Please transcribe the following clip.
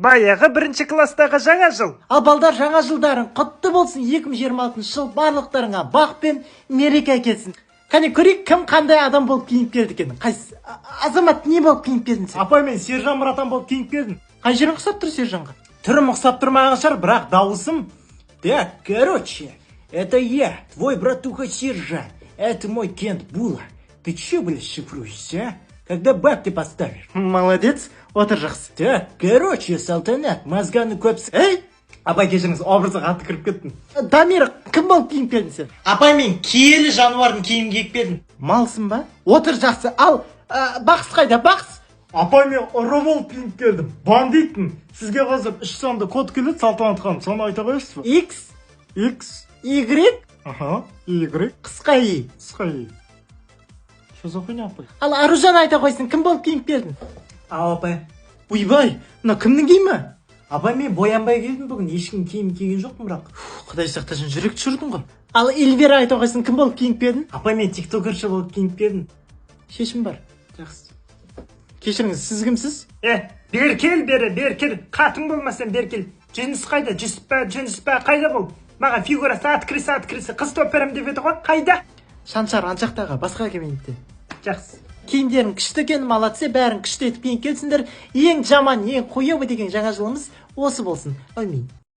Баяғы бірінші класстағы жаңа жыл. Ал балдар, жаңа жылдарың құтты болсын. 2026 жыл барлықтарыңа бақ пен мереке әкелсін. Қане көрейік, кім қандай адам болып киініп келді екен? Қайсы азамат не болып киініп келдің сен? Апай, мен сержан Мұратан болып киініп келдім. Қай жерің ұқсап тұр сержанға? Түрім ұқсап тұрмаған шығар, бірақ дауысым. Так, короче, это я, твой братуха Сержан. Это мой Кент Була. Ты че, блядь, шифруешься, а? Когда баб ты поставишь? Молодец, отыр жақсы. Так, короче, Салтанат, мозганы көпсі. Ей, апай кешіріңіз, образға қатты кіріп кеттім. Дамир, кім болып киініп келдің сен? Апай, мен киелі жануардың киімін киіп келдім. Малсың ба? Отыр жақсы. Ал, бақсы қайда, бақсы? Апай, мен ұры болып киініп келдім. Бандитпін. Сізге қазір 3 санды код келеді, Салтанат ханым. Соны айта қойсыз ба? X, X, Y, аха, Y, қысқа И. қысқа Y. Что за хуйня, апай? Ал Аружан айта қойсын, кім болып киініп келдің? Ау, апай. Ойбай, мына кімнің киімі? Апай, мен боянбай келдім бүгін. Ешкім киім киген жоқпын бірақ. Құдай сақтасын, жүрек түсірдің ғой. Ал Эльвира айта қойсын, кім болып киініп келдің? Апай, мен тиктокерші болып киініп келдім. Шешім бар. Жақсы. Кешіріңіз, сіз кімсіз? Бер кел, бер кел. Қатын болмасам бер кел. Жүніс қайда? Жүніспә қайда бұл? Маған фигурасы открысы. Қыз топ берем деп еді ғой. Қайда? Шаншар аншақтаға, басқа кабинетте. Жақсы. Киімдерің күшті екен, молодцы, бәрін күшті етіп киініп келсіңдер. Ең жаман, ең қоябы деген жаңа жылымыз осы болсын. Әумин.